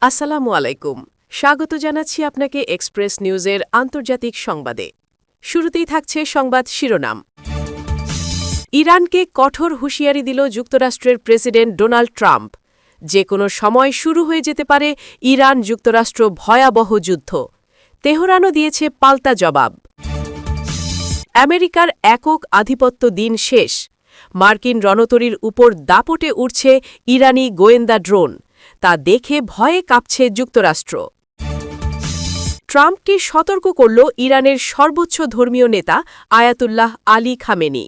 আসসালামু আলাইকুম। স্বাগত জানাচ্ছি আপনাকে এক্সপ্রেস নিউজের আন্তর্জাতিক সংবাদে। শুরুতেই থাকছে সংবাদ শিরোনাম। ইরানকে কঠোর হুঁশিয়ারি দিল যুক্তরাষ্ট্রের প্রেসিডেন্ট ডোনাল্ড ট্রাম্প। যে কোনো সময় শুরু হয়ে যেতে পারে ইরান যুক্তরাষ্ট্র ভয়াবহ যুদ্ধ। তেহরানও দিয়েছে পাল্টা জবাব। আমেরিকার একক আধিপত্য দিন শেষ। মার্কিন রণতরীর উপর দাপটে উঠছে ইরানি গোয়েন্দা ড্রোন। তা দেখে ভয়ে কাঁপছে যুক্তরাষ্ট্র। ট্রাম্পকে সতর্ক করল ইরানের সর্বোচ্চ ধর্মীয় নেতা আয়াতুল্লাহ আলী খামেনি।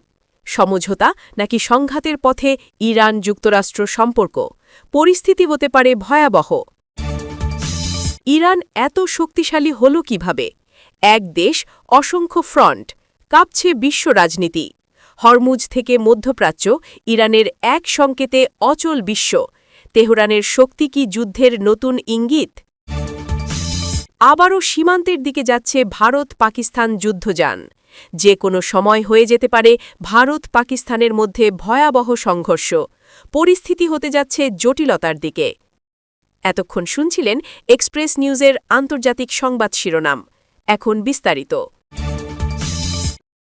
সমঝোতা নাকি সংঘাতের পথে ইরান যুক্তরাষ্ট্র সম্পর্ক? পরিস্থিতি হতে পারে ভয়াবহ। ইরান এত শক্তিশালী হল কিভাবে? এক দেশ, অসংখ্য ফ্রন্ট, কাঁপছে বিশ্ব রাজনীতি। হরমুজ থেকে মধ্যপ্রাচ্য, ইরানের এক সংকেতে অচল বিশ্ব। তেহরানের শক্তি কি যুদ্ধের নতুন ইঙ্গিত? আবারও সীমান্তের দিকে যাচ্ছে ভারত পাকিস্তান যুদ্ধযান। যে কোনো সময় হয়ে যেতে পারে ভারত পাকিস্তানের মধ্যে ভয়াবহ সংঘর্ষ। পরিস্থিতি হতে যাচ্ছে জটিলতার দিকে। এতক্ষণ শুনছিলেন এক্সপ্রেস নিউজের আন্তর্জাতিক সংবাদ শিরোনাম। এখন বিস্তারিত।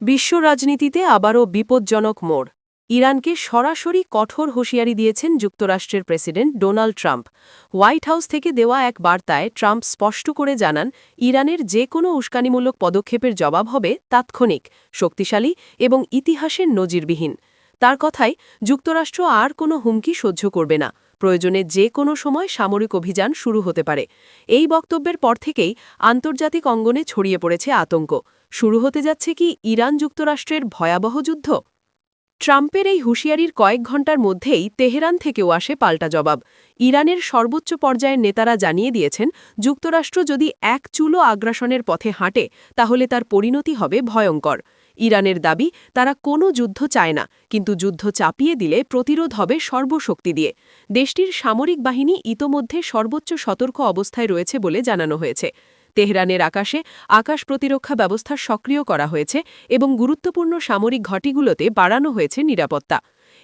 বিশ্ব রাজনীতিতে আবারও বিপজ্জনক মোড়। ইরানকে সরাসরি কঠোর হুঁশিয়ারি দিয়েছেন যুক্তরাষ্ট্রের president Donald Trump. White house থেকে দেওয়া এক বার্তায় ট্রাম্প স্পষ্ট করে জানান, ইরানের যে কোনো উস্কানিমূলক পদক্ষেপের জবাব হবে তাৎক্ষণিক, শক্তিশালী এবং ইতিহাসের নজিরবিহীন। তার কথায়, যুক্তরাষ্ট্র আর কোনো হুমকি সহ্য করবে না। প্রয়োজনে যে কোনো সময় সামরিক অভিযান শুরু হতে পারে। এই বক্তব্যের পর থেকেই আন্তর্জাতিক অঙ্গনে ছড়িয়ে পড়েছে আতঙ্ক। শুরু হতে যাচ্ছে কি ইরান যুক্তরাষ্ট্রের ভয়াবহ যুদ্ধ? ট্রাম্পের এই হুঁশিয়ারির কয়েক ঘণ্টার মধ্যেই তেহরান থেকেও আসে পাল্টা জবাব। ইরানের সর্বোচ্চ পর্যায়ের নেতারা জানিয়ে দিয়েছেন, যুক্তরাষ্ট্র যদি এক চুলো আগ্রাসনের পথে হাঁটে তাহলে তার পরিণতি হবে ভয়ঙ্কর। ইরানের দাবি, তারা কোনো যুদ্ধ চায় না, কিন্তু যুদ্ধ চাপিয়ে দিলে প্রতিরোধ হবে সর্বশক্তি দিয়ে। দেশটির সামরিক বাহিনী ইতোমধ্যে সর্বোচ্চ সতর্ক অবস্থায় রয়েছে বলে জানানো হয়েছে। তেহরানের আকাশে আকাশ প্রতিরক্ষা ব্যবস্থা সক্রিয় করা হয়েছে এবং গুরুত্বপূর্ণ সামরিক ঘাঁটিগুলোতে বাড়ানো হয়েছে নিরাপত্তা।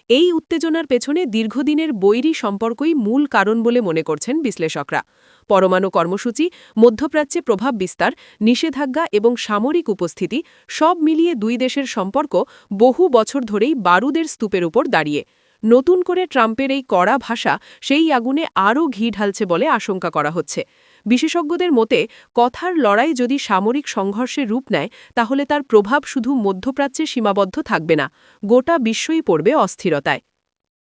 এই উত্তেজনার পেছনে দীর্ঘদিনের বৈরী সম্পর্কই মূল কারণ বলে মনে করছেন বিশ্লেষকরা। পরমাণু কর্মসূচি, মধ্যপ্রাচ্যে প্রভাব বিস্তার, নিষেধাজ্ঞা এবং সামরিক উপস্থিতি সব মিলিয়ে দুই দেশের সম্পর্ক বহু বছর ধরেই বারুদের স্তূপের উপর দাঁড়িয়ে। নতুন করে ট্রাম্পের এই কড়া ভাষা সেই আগুনে আরও ঘি ঢালছে বলে আশঙ্কা করা হচ্ছে। বিশেষজ্ঞদের মতে, কথার লড়াই যদি সামরিক সংঘর্ষের রূপ নেয় তাহলে তার প্রভাব শুধু মধ্যপ্রাচ্যে সীমাবদ্ধ থাকবে না, গোটা বিশ্বই পড়বে অস্থিরতায়।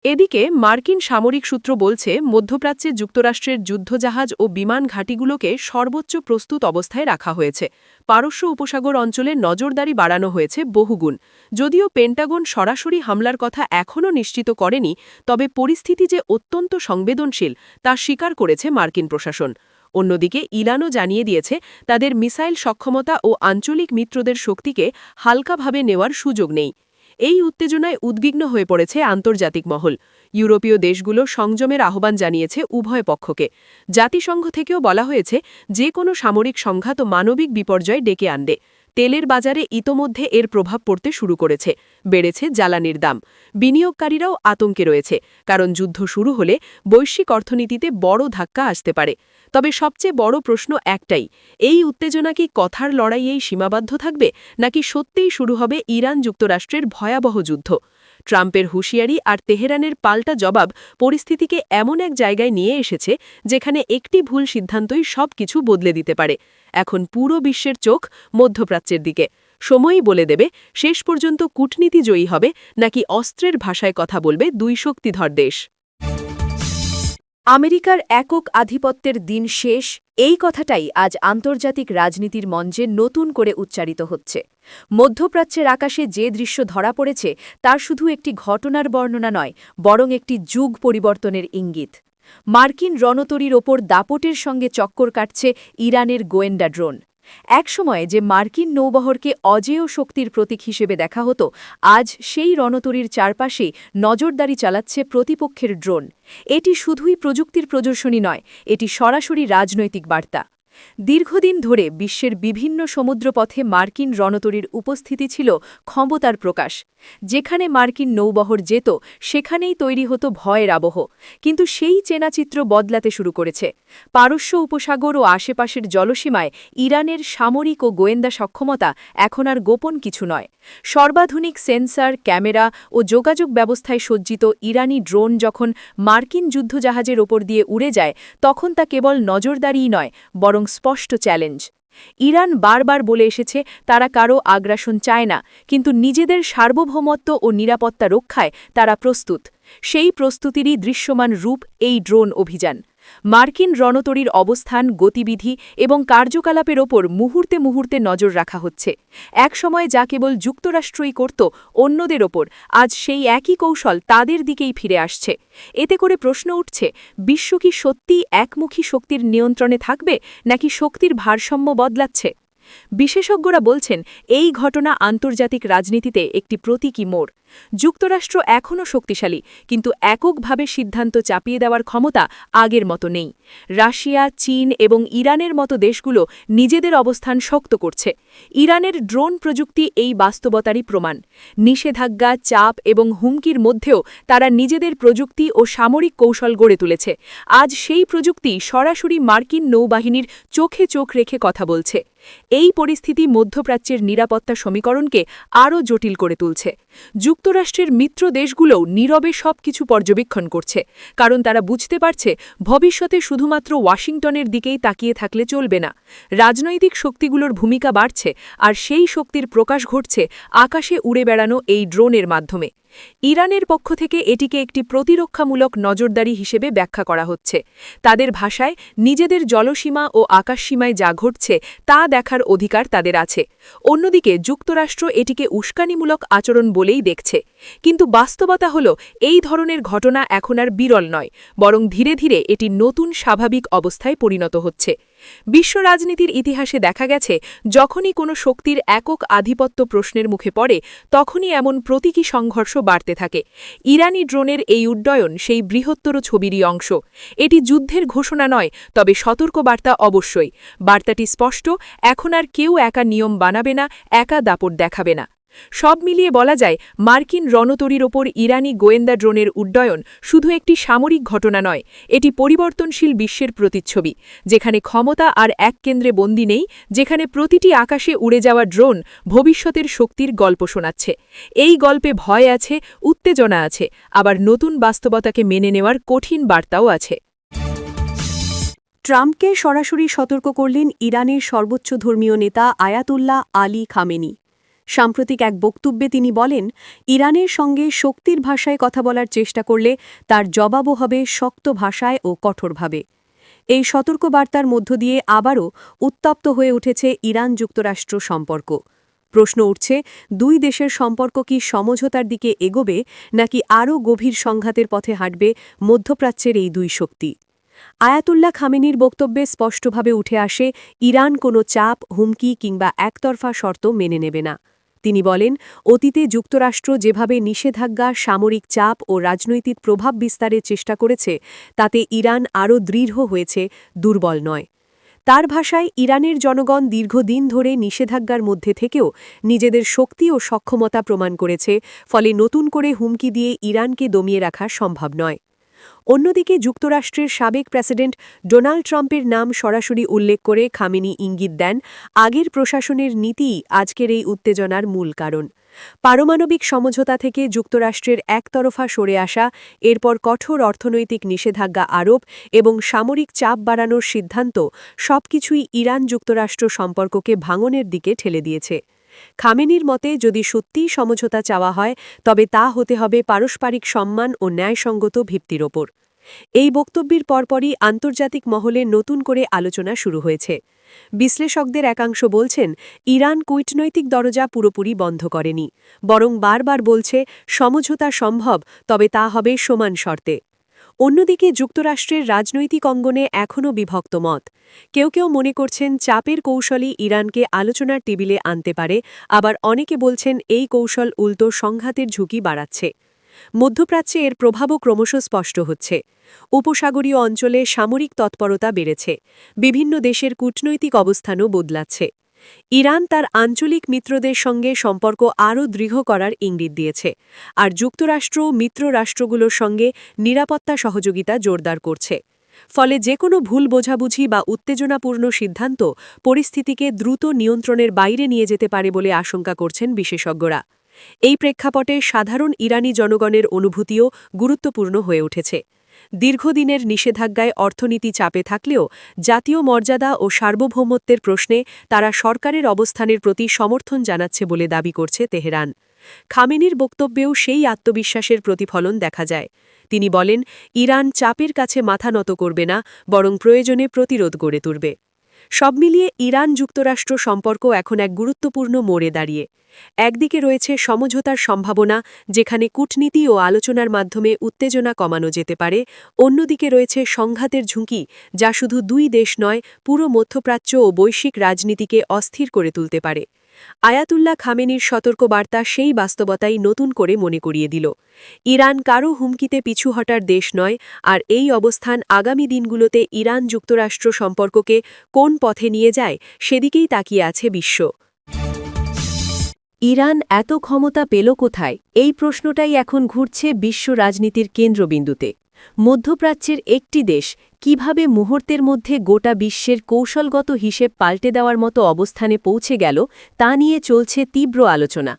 এদিকে মার্কিন সামরিক সূত্র বলছে, মধ্যপ্রাচ্যে যুক্তরাষ্ট্রের যুদ্ধজাহাজ ও বিমান ঘাঁটিগুলোকে সর্বোচ্চ প্রস্তুত অবস্থায় রাখা হয়েছে। পারস্য উপসাগর অঞ্চলে নজরদারি বাড়ানো হয়েছে বহুগুণ। যদিও পেন্টাগন সরাসরি হামলার কথা এখনও নিশ্চিত করেনি, তবে পরিস্থিতি যে অত্যন্ত সংবেদনশীল তা স্বীকার করেছে মার্কিন প্রশাসন। অন্যদিকে ইরানও জানিয়ে দিয়েছে, তাদের মিসাইল সক্ষমতা ও আঞ্চলিক মিত্রদের শক্তিকে হালকাভাবে নেওয়ার সুযোগ নেই। এই উত্তেজনায় উদ্বিগ্ন হয়ে পড়েছে আন্তর্জাতিক মহল। ইউরোপীয় দেশগুলো সংযমের আহ্বান জানিয়েছে উভয় পক্ষকে। জাতিসংঘ থেকেও বলা হয়েছে, যে কোনো সামরিক সংঘাত ও মানবিক বিপর্যয় ডেকে আনবে। তেলের বাজারে ইতোমধ্যে এর প্রভাব পড়তে শুরু করেছে। বেড়েছে জ্বালানির দাম। বিনিয়োগকারীরাও আতঙ্কে রয়েছে, কারণ যুদ্ধ শুরু হলে বৈশ্বিক অর্থনীতিতে বড় ধাক্কা আসতে পারে। তবে সবচেয়ে বড় প্রশ্ন একটাই, এই উত্তেজনা কি কথার লড়াইয়েই সীমাবদ্ধ থাকবে, নাকি সত্যিই শুরু হবে ইরান যুক্তরাষ্ট্রের ভয়াবহ যুদ্ধ? ট্রাম্পের হুঁশিয়ারি আর তেহরানের পাল্টা জবাব পরিস্থিতিকে এমন এক জায়গায় নিয়ে এসেছে যেখানে একটি ভুল সিদ্ধান্তই সবকিছু বদলে দিতে পারে। এখন পুরো বিশ্বের চোখ মধ্যপ্রাচ্যের দিকে। সময়ই বলে দেবে শেষ পর্যন্ত কূটনীতি জয়ী হবে নাকি অস্ত্রের ভাষায় কথা বলবে দুই শক্তিধর দেশ। আমেরিকার একক আধিপত্যের দিন শেষ, এই কথাটাই আজ আন্তর্জাতিক রাজনীতির মঞ্চে নতুন করে উচ্চারিত হচ্ছে। মধ্যপ্রাচ্যের আকাশে যে দৃশ্য ধরা পড়েছে তার শুধু একটি ঘটনার বর্ণনা নয়, বরং একটি যুগ পরিবর্তনের ইঙ্গিত। মার্কিন রণতরীর ওপর দাপটের সঙ্গে চক্কর কাটছে ইরানের গোয়েন্দা ড্রোন। একসময়ে যে মার্কিন নৌবহরকে অজেয় শক্তির প্রতীক হিসেবে দেখা হতো, আজ সেই রণতরীর চারপাশেই নজরদারি চালাচ্ছে প্রতিপক্ষের ড্রোন। এটি শুধুই প্রযুক্তির প্রদর্শনী নয়, এটি সরাসরি রাজনৈতিক বার্তা। দীর্ঘদিন ধরে বিশ্বের বিভিন্ন সমুদ্রপথে মার্কিন রণতরীর উপস্থিতি ছিল ক্ষমতার প্রকাশ। যেখানে মার্কিন নৌবহর যেত সেখানেই তৈরি হতো ভয়ের আবহ। কিন্তু সেই চেনাচিত্র বদলাতে শুরু করেছে। পারস্য উপসাগর ও আশেপাশের জলসীমায় ইরানের সামরিক ও গোয়েন্দা সক্ষমতা এখন আর গোপন কিছু নয়। সর্বাধুনিক সেন্সর, ক্যামেরা ও যোগাযোগ ব্যবস্থায় সজ্জিত ইরানি ড্রোন যখন মার্কিন যুদ্ধজাহাজের ওপর দিয়ে উড়ে যায়, তখন তা কেবল নজরদারিই নয়, বরং স্পষ্ট চ্যালেঞ্জ। ইরান বারবার বলে এসেছে তারা কারও আগ্রাসন চায় না, কিন্তু নিজেদের সার্বভৌমত্ব ও নিরাপত্তা রক্ষায় তারা প্রস্তুত। সেই প্রস্তুতিরই দৃশ্যমান রূপ এই ড্রোন অভিযান। মার্কিন রণতরীর অবস্থান, গতিবিধি এবং কার্যকলাপের ওপর মুহূর্তে মুহূর্তে নজর রাখা হচ্ছে। একসময় যা কেবল যুক্তরাষ্ট্রই করত অন্যদের ওপর, আজ সেই একই কৌশল তাদের দিকেই ফিরে আসছে। এতে করে প্রশ্ন উঠছে, বিশ্ব কি সত্যিই একমুখী শক্তির নিয়ন্ত্রণে থাকবে, নাকি শক্তির ভারসাম্য বদলাচ্ছে? বিশেষজ্ঞরা বলছেন এই ঘটনা আন্তর্জাতিক রাজনীতিতে একটি প্রতীকী মোড়। যুক্তরাষ্ট্র এখনও শক্তিশালী, কিন্তু এককভাবে সিদ্ধান্ত চাপিয়ে দেওয়ার ক্ষমতা আগের মতো নেই। রাশিয়া, চীন এবং ইরানের মতো দেশগুলো নিজেদের অবস্থান শক্ত করছে। ইরানের ড্রোন প্রযুক্তি এই বাস্তবতারই প্রমাণ। নিষেধাজ্ঞা, চাপ এবং হুমকির মধ্যেও তারা নিজেদের প্রযুক্তি ও সামরিক কৌশল গড়ে তুলেছে। আজ সেই প্রযুক্তি সরাসরি মার্কিন নৌবাহিনীর চোখে চোখ রেখে কথা বলছে। এই পরিস্থিতি মধ্যপ্রাচ্যের নিরাপত্তা সমীকরণকে আরও জটিল করে তুলছে। যুক্তরাষ্ট্রের মিত্র দেশগুলোও নীরবে সবকিছু পর্যবেক্ষণ করছে, কারণ তারা বুঝতে পারছে ভবিষ্যতে শুধুমাত্র ওয়াশিংটনের দিকেই তাকিয়ে থাকলে চলবে না। রাজনৈতিক শক্তিগুলোর ভূমিকা বাড়ছে, আর সেই শক্তির প্রকাশ ঘটছে আকাশে উড়ে বেড়ানো এই ড্রোনের মাধ্যমে। ইরানের পক্ষ থেকে এটিকে একটি প্রতিরক্ষামূলক নজরদারি হিসেবে ব্যাখ্যা করা হচ্ছে। তাদের ভাষায় নিজেদের জলসীমা ও আকাশসীমায় যা ঘটছে তা দেখার অধিকার তাদের আছে। অন্যদিকে যুক্তরাষ্ট্র এটিকে উস্কানিমূলক আচরণ বলেই দেখছে। কিন্তু বাস্তবতা হল, এই ধরনের ঘটনা এখন আর বিরল নয়, বরং ধীরে ধীরে এটি নতুন স্বাভাবিক অবস্থায় পরিণত হচ্ছে। বিশ্ব রাজনীতির ইতিহাসে দেখা গেছে, যখনই কোনো শক্তির একক আধিপত্য প্রশ্নের মুখে পড়ে, তখনই এমন প্রতীকী সংঘর্ষ বাড়তে থাকে। ইরানি ড্রোনের এই উড্ডয়ন সেই বৃহত্তর ছবিরই অংশ। এটি যুদ্ধের ঘোষণা নয়, তবে সতর্কবার্তা অবশ্যই। বার্তাটি স্পষ্ট, এখন আর কেউ একা নিয়ম বানাবে না, একা দাপট দেখাবে না। সব মিলিয়ে বলা যায়, মার্কিন রণতরীর ওপর ইরানি গোয়েন্দা ড্রোনের উড্ডয়ন শুধু একটি সামরিক ঘটনা নয়, এটি পরিবর্তনশীল বিশ্বের প্রতিচ্ছবি, যেখানে ক্ষমতা আর এক কেন্দ্রে বন্দী নেই, যেখানে প্রতিটি আকাশে উড়ে যাওয়া ড্রোন ভবিষ্যতের শক্তির গল্প শোনাচ্ছে। এই গল্পে ভয় আছে, উত্তেজনা আছে, আবার নতুন বাস্তবতাকে মেনে নেওয়ার কঠিন বার্তাও আছে। ট্রাম্পকে সরাসরি সতর্ক করলেন ইরানের সর্বোচ্চ ধর্মীয় নেতা আয়াতুল্লাহ আলী খামেনি। সাম্প্রতিক এক বক্তব্যে তিনি বলেন, ইরানের সঙ্গে শক্তির ভাষায় কথা বলার চেষ্টা করলে তার জবাবও হবে শক্ত ভাষায় ও কঠোরভাবে। এই সতর্কবার্তার মধ্য দিয়ে আবারও উত্তপ্ত হয়ে উঠেছে ইরান-যুক্তরাষ্ট্র সম্পর্ক। প্রশ্ন উঠছে, দুই দেশের সম্পর্ক কি সমঝোতার দিকে এগোবে, নাকি আরও গভীর সংঘাতের পথে হাঁটবে মধ্যপ্রাচ্যের এই দুই শক্তি? আয়াতুল্লাহ খামেনির বক্তব্যে স্পষ্টভাবে উঠে আসে, ইরান কোনো চাপ, হুমকি কিংবা একতরফা শর্ত মেনে নেবে না। তিনি বলেন, অতীতে যুক্তরাষ্ট্র যেভাবে নিষেধাজ্ঞা, সামরিক চাপ ও রাজনৈতিক প্রভাব বিস্তারের চেষ্টা করেছে, তাতে ইরান আরও দৃঢ় হয়েছে, দুর্বল নয়। তার ভাষায়, ইরানের জনগণ দীর্ঘদিন ধরে নিষেধাজ্ঞার মধ্যে থেকেও নিজেদের শক্তি ও সক্ষমতা প্রমাণ করেছে, ফলে নতুন করে হুমকি দিয়ে ইরানকে দমিয়ে রাখা সম্ভব নয়। অন্যদিকে যুক্তরাষ্ট্রের সাবেক প্রেসিডেন্ট ডোনাল্ড ট্রাম্পের নাম সরাসরি উল্লেখ করে খামেনি ইঙ্গিত দেন, আগের প্রশাসনের নীতিই আজকের এই উত্তেজনার মূল কারণ। পারমাণবিক সমঝোতা থেকে যুক্তরাষ্ট্রের একতরফা সরে আসা, এরপর কঠোর অর্থনৈতিক নিষেধাজ্ঞা আরোপ এবং সামরিক চাপ বাড়ানোর সিদ্ধান্ত, সবকিছুই ইরান-যুক্তরাষ্ট্র সম্পর্ককে ভাঙনের দিকে ঠেলে দিয়েছে। খামেনির মতে, যদি সত্যিই সমঝোতা চাওয়া হয়, তবে তা হতে হবে পারস্পরিক সম্মান ও ন্যায়সঙ্গত ভিত্তির ওপর। এই বক্তব্যের পরপরই আন্তর্জাতিক মহলে নতুন করে আলোচনা শুরু হয়েছে। বিশ্লেষকদের একাংশ বলছেন, ইরান কূটনৈতিক দরজা পুরোপুরি বন্ধ করেনি, বরং বারবার বলছে সমঝোতা সম্ভব, তবে তা হবে সমান শর্তে। অন্যদিকে যুক্তরাষ্ট্রের রাজনৈতিক অঙ্গনে এখনও বিভক্ত মত। কেউ কেউ মনে করছেন চাপের কৌশলই ইরানকে আলোচনার টেবিলে আনতে পারে, আবার অনেকে বলছেন এই কৌশল উল্টো সংঘাতের ঝুঁকি বাড়াচ্ছে। মধ্যপ্রাচ্যে এর প্রভাবও ক্রমশ স্পষ্ট হচ্ছে। উপসাগরীয় অঞ্চলে সামরিক তৎপরতা বেড়েছে, বিভিন্ন দেশের কূটনৈতিক অবস্থানও বদলাচ্ছে। ইরান তার আঞ্চলিক মিত্রদের সঙ্গে সম্পর্ক আরও দৃঢ় করার ইঙ্গিত দিয়েছে, আর যুক্তরাষ্ট্র মিত্র রাষ্ট্রগুলোর সঙ্গে নিরাপত্তা সহযোগিতা জোরদার করছে। ফলে যে কোনো ভুল বোঝাবুঝি বা উত্তেজনাপূর্ণ সিদ্ধান্ত পরিস্থিতিকে দ্রুত নিয়ন্ত্রণের বাইরে নিয়ে যেতে পারে বলে আশঙ্কা করছেন বিশেষজ্ঞরা। এই প্রেক্ষাপটে সাধারণ ইরানি জনগণের অনুভূতিও গুরুত্বপূর্ণ হয়ে উঠেছে। দীর্ঘদিনের নিষেধাজ্ঞায় অর্থনীতি চাপে থাকলেও জাতীয় মর্যাদা ও সার্বভৌমত্বের প্রশ্নে তারা সরকারের অবস্থানের প্রতি সমর্থন জানাচ্ছে বলে দাবি করছে তেহরান। খামেনির বক্তব্যেও সেই আত্মবিশ্বাসের প্রতিফলন দেখা যায়। তিনি বলেন, ইরান চাপের কাছে মাথা নত করবে না, বরং প্রয়োজনে প্রতিরোধ গড়ে তুলবে। সব মিলিয়ে ইরান যুক্তরাষ্ট্র সম্পর্ক এখন এক গুরুত্বপূর্ণ মোড়ে দাঁড়িয়ে। একদিকে রয়েছে সমঝোতার সম্ভাবনা, যেখানে কূটনীতি ও আলোচনার মাধ্যমে উত্তেজনা কমানো যেতে পারে। অন্যদিকে রয়েছে সংঘাতের ঝুঁকি, যা শুধু দুই দেশ নয়, পুরো মধ্যপ্রাচ্য ও বৈশ্বিক রাজনীতিকে অস্থির করে তুলতে পারে। আয়াতুল্লাহ খামেনির সতর্কবার্তা সেই বাস্তবতাই নতুন করে মনে করিয়ে দিল। ইরান কারও হুমকিতে পিছু হটার দেশ নয়, আর এই অবস্থান আগামী দিনগুলোতে ইরান যুক্তরাষ্ট্র সম্পর্ককে কোন পথে নিয়ে যায় সেদিকেই তাকিয়ে আছে বিশ্ব। ইরান এত ক্ষমতা পেল কোথায়? এই প্রশ্নটাই এখন ঘুরছে বিশ্ব রাজনীতির কেন্দ্রবিন্দুতে। মধ্যপ্রাচ্যের একটি দেশ কিভাবে মুহূর্তের মধ্যে গোটা বিশ্বের কৌশলগত হিসেব পাল্টে দেওয়ার মতো অবস্থানে পৌঁছে গেল, তা নিয়ে চলছে তীব্র আলোচনা।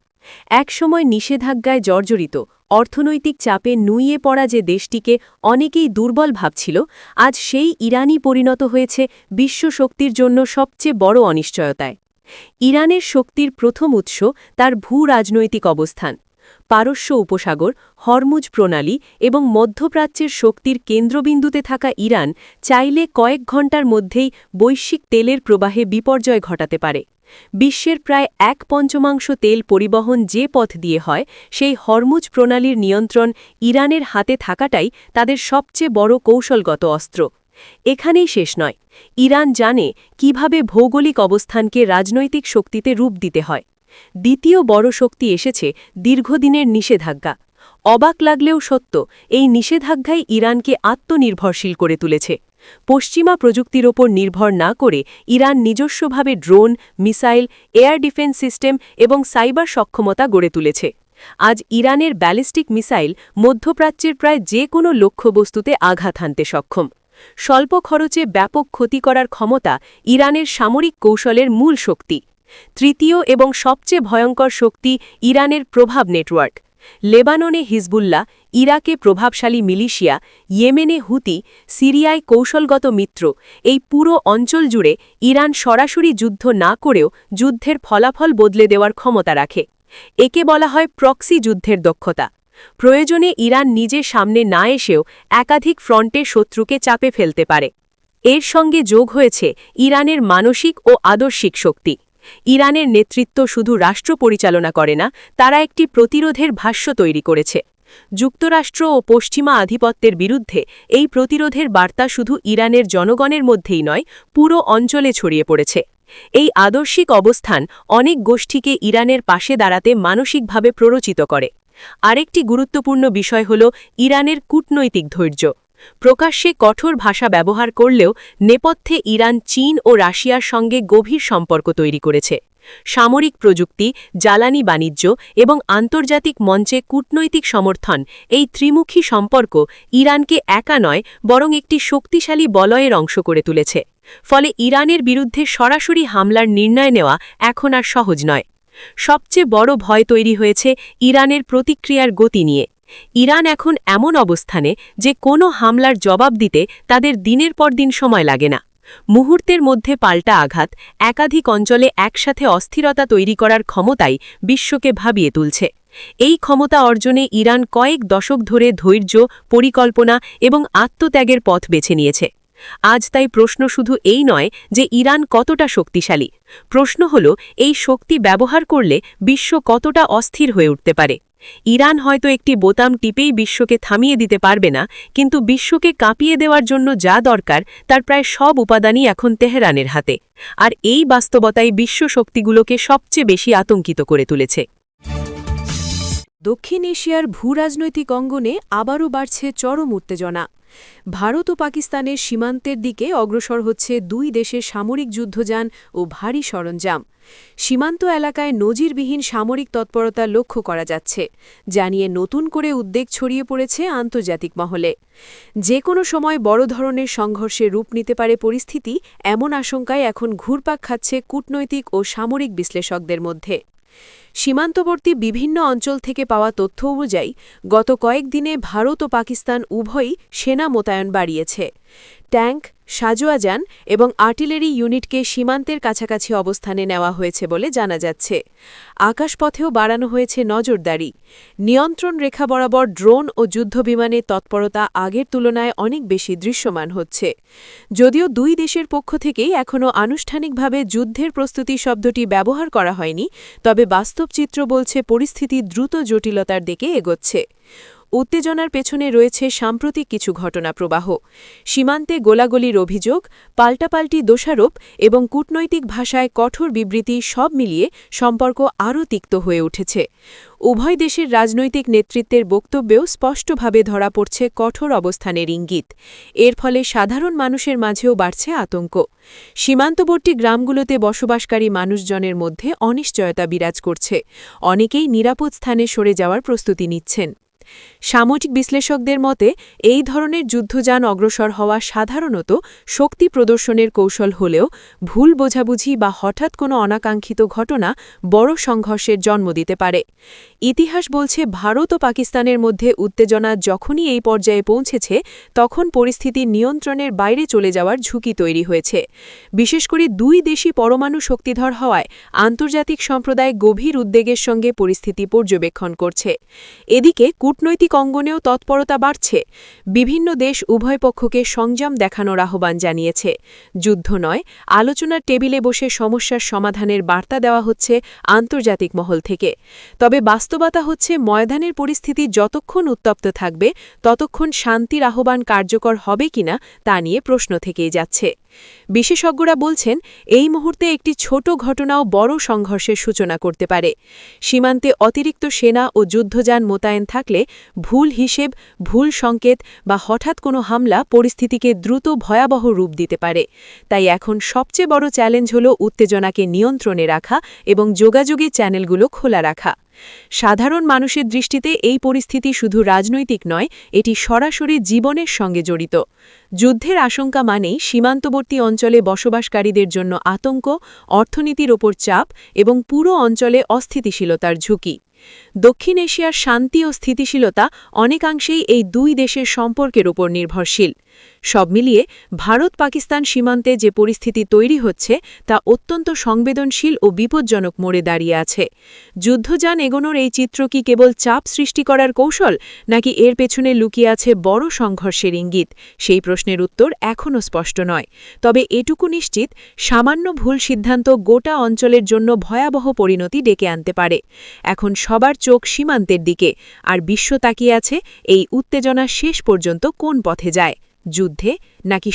একসময় নিষেধাজ্ঞায় জর্জরিত, অর্থনৈতিক চাপে নুইয়ে পড়া যে দেশটিকে অনেকেই দুর্বল ভাবছিল, আজ সেই ইরানই পরিণত হয়েছে বিশ্ব শক্তির জন্য সবচেয়ে বড় অনিশ্চয়তায়। ইরানের শক্তির প্রথম উৎস তার ভূ-রাজনৈতিক অবস্থান। পারস্য উপসাগর, হরমুজ প্রণালী এবং মধ্যপ্রাচ্যের শক্তির কেন্দ্রবিন্দুতে থাকা ইরান চাইলে কয়েক ঘণ্টার মধ্যেই বৈশ্বিক তেলের প্রবাহে বিপর্যয় ঘটাতে পারে। বিশ্বের প্রায় 1/5 তেল পরিবহন যে পথ দিয়ে হয়, সেই হরমুজ প্রণালীর নিয়ন্ত্রণ ইরানের হাতে থাকাটাই তাদের সবচেয়ে বড় কৌশলগত অস্ত্র। এখানেই শেষ নয়, ইরান জানে কিভাবে ভৌগোলিক অবস্থানকে রাজনৈতিক শক্তিতে রূপ দিতে হয়। দ্বিতীয় বড় শক্তি এসেছে দীর্ঘদিনের নিষেধাজ্ঞা। অবাক লাগলেও সত্য, এই নিষেধাজ্ঞাই ইরানকে আত্মনির্ভরশীল করে তুলেছে। পশ্চিমা প্রযুক্তির ওপর নির্ভর না করে ইরান নিজস্বভাবে drone, missile, air defence system এবং সাইবার সক্ষমতা গড়ে তুলেছে। আজ ইরানের ব্যালিস্টিক মিসাইল মধ্যপ্রাচ্যের প্রায় যে কোনো লক্ষ্যবস্তুতে আঘাত হানতে সক্ষম। স্বল্প খরচে ব্যাপক ক্ষতি করার ক্ষমতা ইরানের সামরিক কৌশলের মূল শক্তি। তৃতীয় এবং সবচেয়ে ভয়ঙ্কর শক্তি ইরানের প্রভাব নেটওয়ার্ক। লেবাননে হিজবুল্লাহ, ইরাকে প্রভাবশালী মিলিশিয়া, ইয়েমেনে হুতি, সিরিয়ায় কৌশলগত মিত্র, এই পুরো অঞ্চল জুড়ে ইরান সরাসরি যুদ্ধ না করেও যুদ্ধের ফলাফল বদলে দেওয়ার ক্ষমতা রাখে। একে বলা হয় প্রক্সি যুদ্ধের দক্ষতা। প্রয়োজনে ইরান নিজে সামনে না এসেও একাধিক ফ্রন্টে শত্রুকে চাপে ফেলতে পারে। এর সঙ্গে যোগ হয়েছে ইরানের মানসিক ও আদর্শিক শক্তি। ইরানের নেতৃত্ব শুধু রাষ্ট্র পরিচালনা করে না, তারা একটি প্রতিরোধের ভাষ্য তৈরি করেছে। যুক্তরাষ্ট্র ও পশ্চিমা আধিপত্যের বিরুদ্ধে এই প্রতিরোধের বার্তা শুধু ইরানের জনগণের মধ্যেই নয়, পুরো অঞ্চলে ছড়িয়ে পড়েছে। এই আদর্শিক অবস্থান অনেক গোষ্ঠীকে ইরানের পাশে দাঁড়াতে মানসিকভাবে প্ররোচিত করে। আরেকটি গুরুত্বপূর্ণ বিষয় হল ইরানের কূটনৈতিক ধৈর্য। প্রকাশ্যে কঠোর ভাষা ব্যবহার করলেও নেপথ্যে ইরান চীন ও রাশিয়ার সঙ্গে গভীর সম্পর্ক তৈরি করেছে। সামরিক প্রযুক্তি, জ্বালানি বাণিজ্য এবং আন্তর্জাতিক মঞ্চে কূটনৈতিক সমর্থন, এই ত্রিমুখী সম্পর্ক ইরানকে একা নয়, বরং একটি শক্তিশালী বলয়ের অংশ করে তুলেছে। ফলে ইরানের বিরুদ্ধে সরাসরি হামলার নির্ণয় নেওয়া এখন আর সহজ নয়। সবচেয়ে বড় ভয় তৈরি হয়েছে ইরানের প্রতিক্রিয়ার গতি নিয়ে। ইরান এখন এমন অবস্থানে যে কোনো হামলার জবাব দিতে তাদের দিনের পর দিন সময় লাগে না। মুহূর্তের মধ্যে পাল্টা আঘাত, একাধিক অঞ্চলে একসাথে অস্থিরতা তৈরি করার ক্ষমতাই বিশ্বকে ভাবিয়ে তুলছে। এই ক্ষমতা অর্জনে ইরান কয়েক দশক ধরে ধৈর্য, পরিকল্পনা এবং আত্মত্যাগের পথ বেছে নিয়েছে। আজ তাই প্রশ্ন শুধু এই নয় যে ইরান কতটা শক্তিশালী, প্রশ্ন হল এই শক্তি ব্যবহার করলে বিশ্ব কতটা অস্থির হয়ে উঠতে পারে। ইরান হয়তো একটি বোতাম টিপেই বিশ্বকে থামিয়ে দিতে পারবে না, কিন্তু বিশ্বকে কাঁপিয়ে দেওয়ার জন্য যা দরকার তার প্রায় সব উপাদানই এখন তেহরানের হাতে। আর এই বাস্তবতাই বিশ্ব শক্তিগুলোকে সবচেয়ে বেশি আতঙ্কিত করে তুলেছে। দক্ষিণ এশিয়ার ভূরাজনৈতিক অঙ্গনে আবারও বাড়ছে চরম উত্তেজনা। ভারত ও পাকিস্তানের সীমান্তের দিকে অগ্রসর হচ্ছে দুই দেশের সামরিক যুদ্ধযান ও ভারী সরঞ্জাম। সীমান্ত এলাকায় নজিরবিহীন সামরিক তৎপরতা লক্ষ্য করা যাচ্ছে, যা নিয়ে নতুন করে উদ্বেগ ছড়িয়ে পড়েছে আন্তর্জাতিক মহলে। যে কোনো সময় বড় ধরনের সংঘর্ষে রূপ নিতে পারে পরিস্থিতি, এমন আশঙ্কায় এখন ঘুরপাক খাচ্ছে কূটনৈতিক ও সামরিক বিশ্লেষকদের মধ্যে। সীমান্তবর্তী বিভিন্ন অঞ্চল থেকে পাওয়া তথ্য অনুযায়ী গত কয়েকদিনে ভারত ও পাকিস্তান উভয়ই সেনা মোতায়েন বাড়িয়েছে। ট্যাঙ্ক, সাজোয়াযান এবং আর্টিলারি ইউনিটকে সীমান্তের কাছাকাছি অবস্থানে নেওয়া হয়েছে বলে জানা যাচ্ছে। আকাশপথেও বাড়ানো হয়েছে নজরদারি। নিয়ন্ত্রণ রেখা বরাবর ড্রোন ও যুদ্ধবিমানের তৎপরতা আগের তুলনায় অনেক বেশি দৃশ্যমান হচ্ছে। যদিও দুই দেশের পক্ষ থেকেই এখনও আনুষ্ঠানিকভাবে যুদ্ধের প্রস্তুতি শব্দটি ব্যবহার করা হয়নি, তবে বাস্তব চিত্র বলছে পরিস্থিতি দ্রুত জটিলতার দিকে এগোচ্ছে। উত্তেজনার পেছনে রয়েছে সাম্প্রতিক কিছু ঘটনা প্রবাহ। সীমান্তে গোলাগুলির অভিযোগ, পাল্টাপাল্টি দোষারোপ এবং কূটনৈতিক ভাষায় কঠোর বিবৃতি সব মিলিয়ে সম্পর্ক আরও তিক্ত হয়ে উঠেছে। উভয় দেশের রাজনৈতিক নেতৃত্বের বক্তব্যেও স্পষ্টভাবে ধরা পড়ছে কঠোর অবস্থানের ইঙ্গিত। এর ফলে সাধারণ মানুষের মাঝেও বাড়ছে আতঙ্ক। সীমান্তবর্তী গ্রামগুলোতে বসবাসকারী মানুষজনের মধ্যে অনিশ্চয়তা বিরাজ করছে। অনেকেই নিরাপদ স্থানে সরে যাওয়ার প্রস্তুতি নিচ্ছেন। সামরিক বিশ্লেষকদের মতে এই ধরনের যুদ্ধযান অগ্রসর হওয়া সাধারণত শক্তি প্রদর্শনের কৌশল হলেও ভুল বোঝাবুঝি বা হঠাৎ কোনো অনাকাঙ্ক্ষিত ঘটনা বড় সংঘর্ষের জন্ম দিতে পারে। ইতিহাস বলছে ভারত ও পাকিস্তানের মধ্যে উত্তেজনা যখনই এই পর্যায়ে পৌঁছেছে, তখন পরিস্থিতি নিয়ন্ত্রণের বাইরে চলে যাওয়ার ঝুঁকি তৈরি হয়েছে। বিশেষ করে দুই দেশই পরমাণু শক্তিধর হওয়ায় আন্তর্জাতিক সম্প্রদায় গভীর উদ্বেগের সঙ্গে পরিস্থিতি পর্যবেক্ষণ করছে। এদিকে কূটনৈতিক অঙ্গনেও তৎপরতা বাড়ছে। বিভিন্ন দেশ উভয় পক্ষকে সংযম দেখানোর আহ্বান জানিয়েছে। যুদ্ধ নয়, আলোচনার টেবিলে বসে সমস্যার সমাধানের বার্তা দেওয়া হচ্ছে আন্তর্জাতিক মহল থেকে। তবে বাস্তবতা হচ্ছে ময়দানের পরিস্থিতি যতক্ষণ উত্তপ্ত থাকবে, ততক্ষণ শান্তির আহ্বান কার্যকর হবে কিনা তা নিয়ে প্রশ্ন থেকেই যাচ্ছে। বিশেষজ্ঞরা বলছেন, এই মুহূর্তে একটি ছোট ঘটনাও বড় সংঘর্ষের সূচনা করতে পারে। সীমান্তে অতিরিক্ত সেনা ও যুদ্ধযান মোতায়েন থাকলে ভুল হিসেব, ভুল সংকেত বা হঠাৎ কোনো হামলা পরিস্থিতিকে দ্রুত ভয়াবহ রূপ দিতে পারে। তাই এখন সবচেয়ে বড় চ্যালেঞ্জ হল উত্তেজনাকে নিয়ন্ত্রণে রাখা এবং যোগাযোগের চ্যানেলগুলো খোলা রাখা। সাধারণ মানুষের দৃষ্টিতে এই পরিস্থিতি শুধু রাজনৈতিক নয়, এটি সরাসরি জীবনের সঙ্গে জড়িত। যুদ্ধের আশঙ্কা মানেই সীমান্তবর্তী অঞ্চলে বসবাসকারীদের জন্য আতঙ্ক, অর্থনীতির ওপর চাপ এবং পুরো অঞ্চলে অস্থিতিশীলতার ঝুঁকি। দক্ষিণ এশিয়ার শান্তি ও স্থিতিশীলতা অনেকাংশেই এই দুই দেশের সম্পর্কের উপর নির্ভরশীল। সব মিলিয়ে ভারত-পাকিস্তান সীমান্তে যে পরিস্থিতি তৈরি হচ্ছে, তা অত্যন্ত সংবেদনশীল ও বিপজ্জনক মোড়ে দাঁড়িয়ে আছে। যুদ্ধযান এগোনোর এই চিত্র কি কেবল চাপ সৃষ্টি করার কৌশল, নাকি এর পেছনে লুকিয়ে আছে বড় সংঘর্ষের ইঙ্গিত? সেই প্রশ্নের উত্তর এখনও স্পষ্ট নয়। তবে এটুকু নিশ্চিত, সামান্য ভুল সিদ্ধান্ত গোটা অঞ্চলের জন্য ভয়াবহ পরিণতি ডেকে আনতে পারে। এখন সবার চোখ সীমান্তের দিকে, আর বিশ্ব তাকিয়ে আছে এই উত্তেজনা শেষ পর্যন্ত কোন পথে যায়, যুদ্ধে নাকি